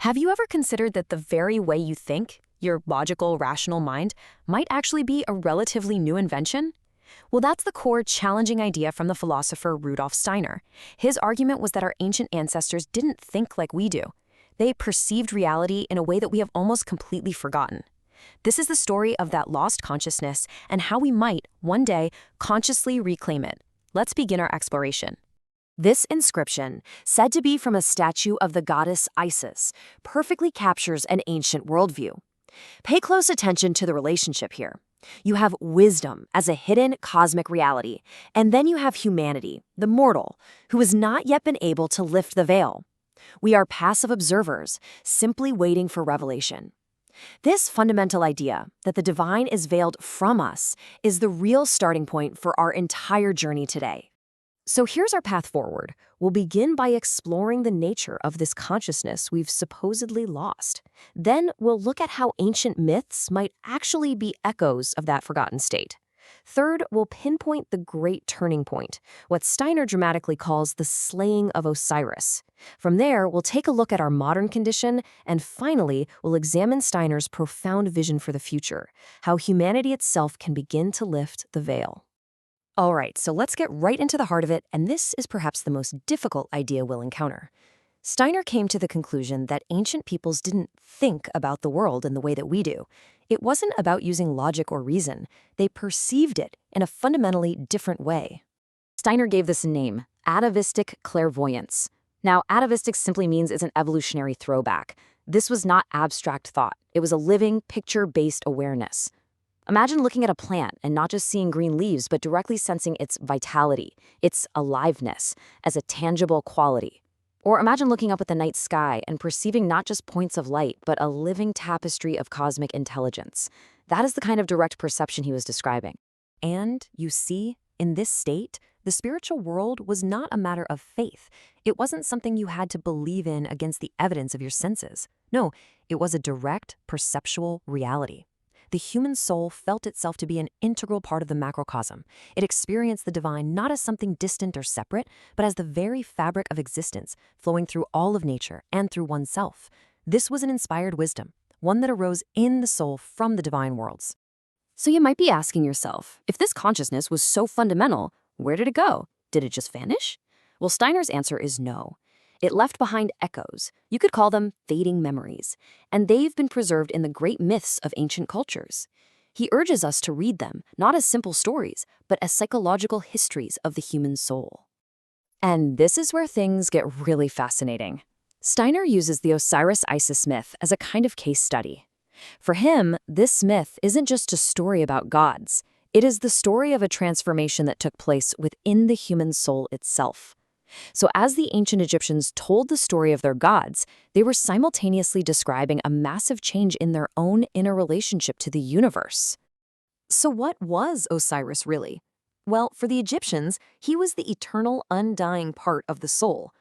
Have you ever considered that the very way you think, your logical, rational mind, might actually be a relatively new invention? Well, that's the core challenging idea from the philosopher Rudolf Steiner. His argument was that our ancient ancestors didn't think like we do. They perceived reality in a way that we have almost completely forgotten. This is the story of that lost consciousness and how we might, one day, consciously reclaim it. Let's begin our exploration. This inscription, said to be from a statue of the goddess Isis, perfectly captures an ancient worldview. Pay close attention to the relationship here. You have wisdom as a hidden cosmic reality, and then you have humanity, the mortal, who has not yet been able to lift the veil. We are passive observers, simply waiting for revelation. This fundamental idea that the divine is veiled from us is the real starting point for our entire journey today. So here's our path forward. We'll begin by exploring the nature of this consciousness we've supposedly lost. Then we'll look at how ancient myths might actually be echoes of that forgotten state. Third, we'll pinpoint the great turning point, what Steiner dramatically calls the slaying of Osiris. From there, we'll take a look at our modern condition, and finally, we'll examine Steiner's profound vision for the future, how humanity itself can begin to lift the veil. All right, so let's get right into the heart of it, and this is perhaps the most difficult idea we'll encounter. Steiner came to the conclusion that ancient peoples didn't think about the world in the way that we do. It wasn't about using logic or reason. They perceived it in a fundamentally different way. Steiner gave this a name, atavistic clairvoyance. Now, atavistic simply means it's an evolutionary throwback. This was not abstract thought. It was a living, picture-based awareness. Imagine looking at a plant and not just seeing green leaves, but directly sensing its vitality, its aliveness, as a tangible quality. Or imagine looking up at the night sky and perceiving not just points of light, but a living tapestry of cosmic intelligence. That is the kind of direct perception he was describing. And, you see, in this state, the spiritual world was not a matter of faith. It wasn't something you had to believe in against the evidence of your senses. No, it was a direct, perceptual reality. The human soul felt itself to be an integral part of the macrocosm. It experienced the divine not as something distant or separate, but as the very fabric of existence, flowing through all of nature and through oneself. This was an inspired wisdom, one that arose in the soul from the divine worlds. So you might be asking yourself, if this consciousness was so fundamental, where did it go? Did it just vanish? Well, Steiner's answer is no. It left behind echoes. You could call them fading memories, and they've been preserved in the great myths of ancient cultures. He urges us to read them, not as simple stories, but as psychological histories of the human soul. And this is where things get really fascinating. Steiner uses the Osiris-Isis myth as a kind of case study. For him, this myth isn't just a story about gods. It is the story of a transformation that took place within the human soul itself. So as the ancient Egyptians told the story of their gods, they were simultaneously describing a massive change in their own inner relationship to the universe. So what was Osiris really? Well, for the Egyptians, he was the eternal, undying part of the soul.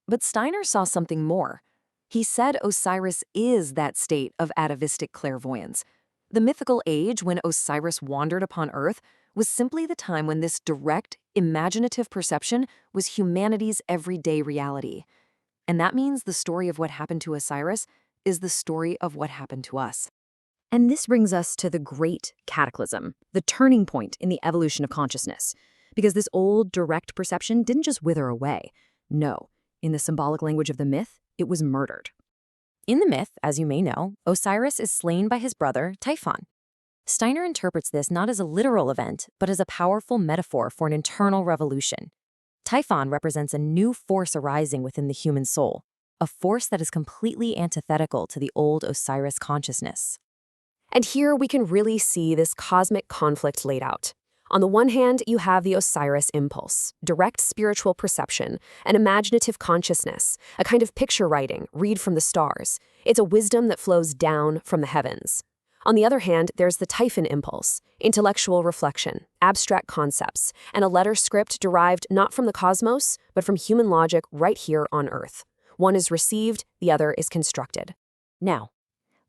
But Steiner saw something more. He said Osiris is that state of atavistic clairvoyance. The mythical age when Osiris wandered upon Earth was simply the time when this direct, imaginative perception was humanity's everyday reality. And that means the story of what happened to Osiris is the story of what happened to us. And this brings us to the great cataclysm, the turning point in the evolution of consciousness. Because this old, direct perception didn't just wither away. No, in the symbolic language of the myth, it was murdered. In the myth, as you may know, Osiris is slain by his brother, Typhon. Steiner interprets this not as a literal event, but as a powerful metaphor for an internal revolution. Typhon represents a new force arising within the human soul, a force that is completely antithetical to the old Osiris consciousness. And here we can really see this cosmic conflict laid out. On the one hand, you have the Osiris impulse, direct spiritual perception, an imaginative consciousness, a kind of picture writing, read from the stars. It's a wisdom that flows down from the heavens. On the other hand, there's the Typhon impulse, intellectual reflection, abstract concepts, and a letter script derived not from the cosmos, but from human logic right here on Earth. One is received, the other is constructed. Now,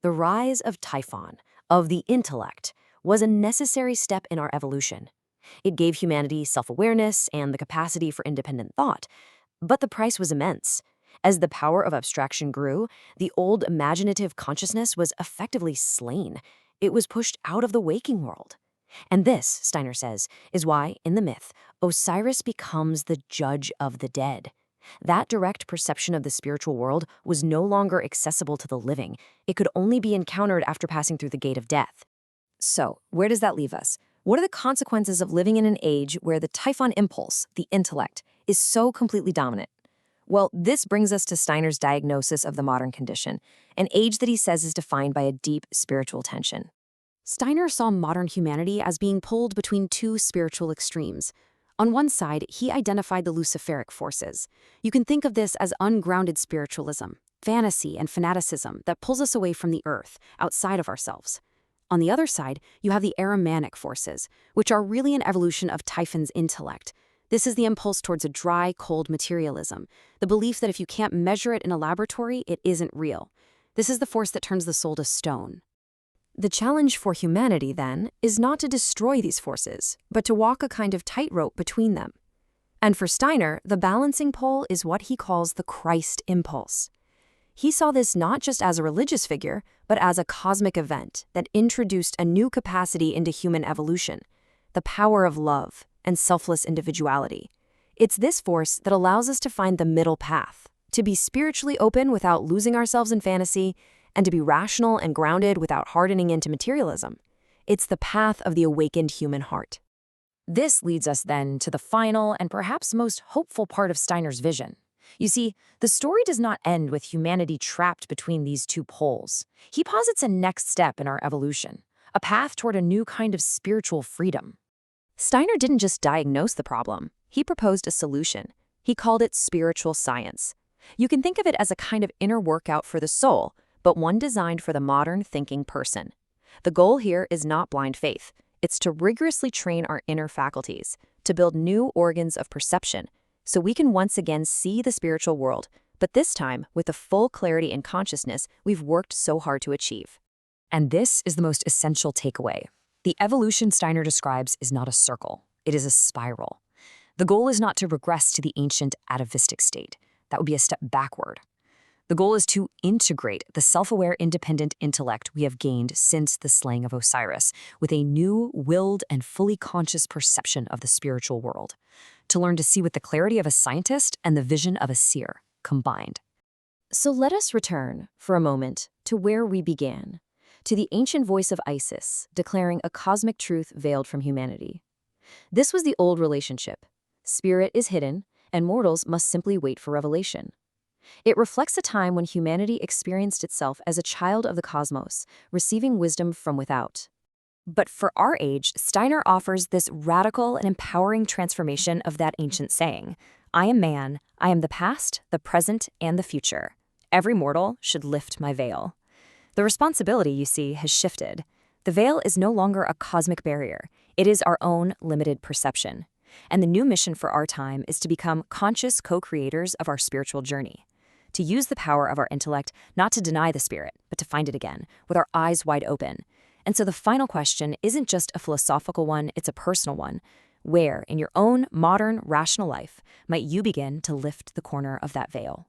the rise of Typhon, of the intellect, was a necessary step in our evolution. It gave humanity self-awareness and the capacity for independent thought, but the price was immense. As the power of abstraction grew, the old imaginative consciousness was effectively slain. It was pushed out of the waking world. And this, Steiner says, is why, in the myth, Osiris becomes the judge of the dead. That direct perception of the spiritual world was no longer accessible to the living. It could only be encountered after passing through the gate of death. So, where does that leave us? What are the consequences of living in an age where the Typhon impulse, the intellect, is so completely dominant? Well, this brings us to Steiner's diagnosis of the modern condition, an age that he says is defined by a deep spiritual tension. Steiner saw modern humanity as being pulled between two spiritual extremes. On one side, he identified the Luciferic forces. You can think of this as ungrounded spiritualism, fantasy and fanaticism that pulls us away from the earth, outside of ourselves. On the other side, you have the Ahrimanic forces, which are really an evolution of Typhon's intellect. This is the impulse towards a dry, cold materialism, the belief that if you can't measure it in a laboratory, it isn't real. This is the force that turns the soul to stone. The challenge for humanity, then, is not to destroy these forces, but to walk a kind of tightrope between them. And for Steiner, the balancing pole is what he calls the Christ impulse. He saw this not just as a religious figure, but as a cosmic event that introduced a new capacity into human evolution, the power of love and selfless individuality. It's this force that allows us to find the middle path, to be spiritually open without losing ourselves in fantasy, and to be rational and grounded without hardening into materialism. It's the path of the awakened human heart. This leads us then to the final and perhaps most hopeful part of Steiner's vision. You see, the story does not end with humanity trapped between these two poles. He posits a next step in our evolution, a path toward a new kind of spiritual freedom. Steiner didn't just diagnose the problem, he proposed a solution. He called it spiritual science. You can think of it as a kind of inner workout for the soul, but one designed for the modern thinking person. The goal here is not blind faith. It's to rigorously train our inner faculties, to build new organs of perception, so we can once again see the spiritual world, but this time with the full clarity and consciousness we've worked so hard to achieve. And this is the most essential takeaway. The evolution Steiner describes is not a circle, it is a spiral. The goal is not to regress to the ancient atavistic state. That would be a step backward. The goal is to integrate the self-aware, independent intellect we have gained since the slaying of Osiris with a new, willed, and fully conscious perception of the spiritual world, to learn to see with the clarity of a scientist and the vision of a seer combined. So let us return, for a moment, to where we began, to the ancient voice of Isis, declaring a cosmic truth veiled from humanity. This was the old relationship. Spirit is hidden, and mortals must simply wait for revelation. It reflects a time when humanity experienced itself as a child of the cosmos, receiving wisdom from without. But for our age, Steiner offers this radical and empowering transformation of that ancient saying, "I am man, I am the past, the present, and the future. Every mortal should lift my veil." The responsibility, you see, has shifted. The veil is no longer a cosmic barrier. It is our own limited perception. And the new mission for our time is to become conscious co-creators of our spiritual journey, to use the power of our intellect not to deny the spirit, but to find it again, with our eyes wide open. And so the final question isn't just a philosophical one, it's a personal one. Where, in your own modern, rational life, might you begin to lift the corner of that veil?